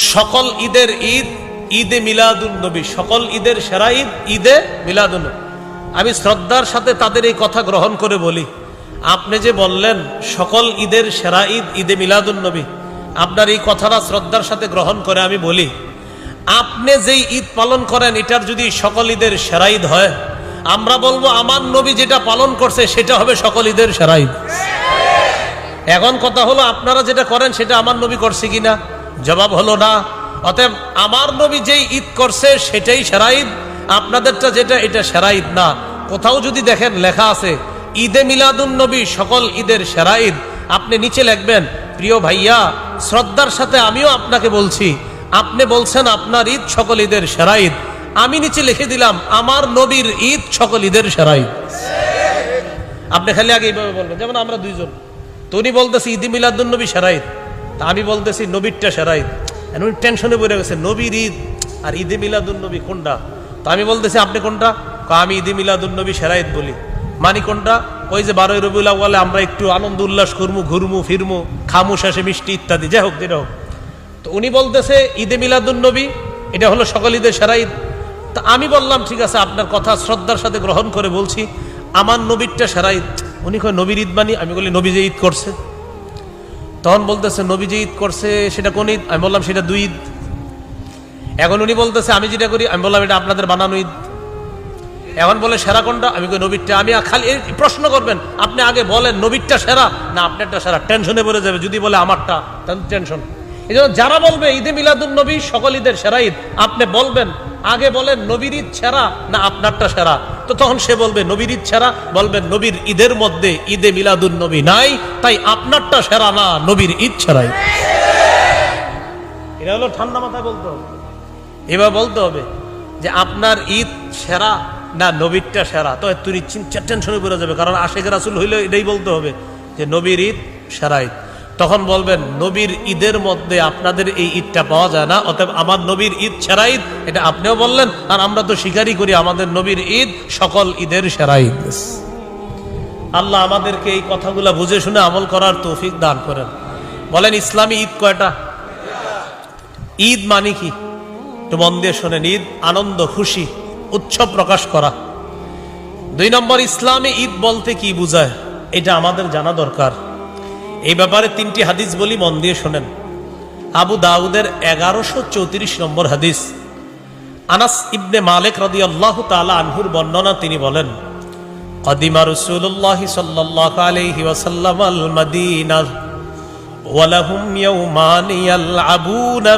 সকল ঈদের ঈদ ঈদে মিলাদুন নবী, সকল ঈদের সেরা ঈদ ঈদে মিলাদুন নবী। আমি শ্রদ্ধার সাথে তাদের এই কথা গ্রহণ করে বলি, আপনি যে বললেন সকল ঈদের সেরা ঈদ ঈদে মিলাদুন নবী, আপনার এই কথাটা শ্রদ্ধার সাথে গ্রহণ করে আমি বলি, আপনি যেই ঈদ পালন করেন এটার যদি সকল ঈদের সেরা ঈদ হয়, আমরা বলবো আমার নবী যেটা পালন করছে সেটা হবে সকল ঈদের সেরা ঈদ। এখন কথা হলো আপনারা যেটা করেন সেটা আমার নবী করছে কিনা, জবাব হলো না। অতএব আমার নবী যেই ঈদ করছে সেটাই সেরা ঈদ, আপনাদেরটা যেটা এটা সেরা ঈদ না। কোথাও যদি দেখেন লেখা আছে ঈদে মিলাদুন নবী সকল ঈদের সেরা ঈদ, আপনি নিচে লিখবেন প্রিয় ভাইয়া শ্রদ্ধার সাথে আমিও আপনাকে বলছি, আপনি বলছেন আপনার ঈদ সকল ঈদের সেরা ঈদ, আমি নিচে লিখে দিলাম আমার নবীর ঈদ সকল ঈদের সেরা ঈদ। আপনি খালি আগে এইভাবে বলবেন, যেমন আমরা দুইজন, তো উনি বলতেছি ঈদে মিলাদুন নবী সেরা ঈদ, তা আমি বলতেছি নবীরটা সেরা ঈদ। উনি টেনশনে পড়ে গেছে, নবীর ঈদ আর ঈদে মিলাদুন নবী কোনটা? তো আমি বলতেছি আপনি কোনটা? আমি ঈদে মিলাদুন নবী সেরা ঈদ বলি। মানি কোনটা? ওই যে 12ই রবিউল আউয়ালে আমরা একটু আনন্দ উল্লাস করবো, ঘুরমু ফিরমু, খামু শেষে মিষ্টি ইত্যাদি, যাই হোক যেটা হোক। তো উনি বলতেছে ঈদে মিলাদুন নবী এটা হলো সকল ঈদের সেরা ঈদ। তা আমি বললাম ঠিক আছে, আপনার কথা শ্রদ্ধার সাথে গ্রহণ করে বলছি আমার নবীরটা সেরা ঈদ। উনি কয় নবীর ঈদ মানি? আমি বলি নবী যে ঈদ করছে। তখন বলতেছে নবী যে ঈদ করছে সেটা কোন ঈদ? আমি বললাম সেটা 2 ঈদ। এখন উনি বলতেছে আমি যেটা করি, আমি বললাম এটা আপনাদের বানানো ঈদ। এখন বলে সেরা কোনটা? আমি কই নবীরটা। আমি খালি প্রশ্ন করবেন, আপনি আগে বলেন নবীরটা সেরা না আপনারটা সেরা, টেনশনে পড়ে যাবে। যদি বলে আমারটা তাহলে টেনশন। এই জন্য যারা বলবে ঈদে মিলাদুন নবী সকল ঈদের সেরা ঈদ, আপনি বলবেন আগে বলেন নবীর ঈদ সেরা না আপনারটা সেরা। তো তখন সে বলবে নবীর ঈদ সেরা, বলবেন নবীর ঈদের মধ্যে ঈদে মিলাদুন নবী নাই, তাই আপনারটা সেরা না, নবীর ঈদ সেরা ঈদ। এটা হলো ঠান্ডা মাথায় বলতে হবে। এবার বলতে হবে যে আপনার ঈদ সেরা না নবীরটা সেরা, তো তুই টেনশনে পড়ে যাবে, কারণ আশিক রাসূল হইলে এটাই বলতে হবে যে নবীর ঈদ সেরা ঈদ। তখন বলবেন নবীর ঈদের মধ্যে আপনাদের এই ঈদটা পাওয়া যায় না, অতএব আমার নবীর ঈদ সেরা ঈদ, এটা আপনিও বললেন, আর আমরা তো স্বীকারই করি আমাদের নবীর ঈদ সকল ঈদের সেরা ঈদ। আল্লাহ আমাদেরকে এই কথাগুলা বুঝে শুনে আমল করার তৌফিক দান করেন। বলেন ইসলামী ঈদ কয়টা? ঈদ মানে কি একটু মন দিয়ে শোনেন। ঈদ আনন্দ, খুশি, উৎসব প্রকাশ করা। 2 নম্বর, ইসলামে ঈদ বলতে কি বুঝায় এটা আমাদের জানা দরকার। এই ব্যাপারে 3টি হাদিস বলি, মন দিয়ে শোনেন। আবু দাউদের 1134 নম্বর হাদিস, আনাস ইবনে মালিক রাদিয়াল্লাহু তাআলা আনহুর বর্ণনা, তিনি বলেন কদিমা রাসূলুল্লাহ সাল্লাল্লাহু আলাইহি ওয়াসাল্লাম আল মাদিনা ওয়া লাহুম ইয়াওমান ইয়ালআবুনা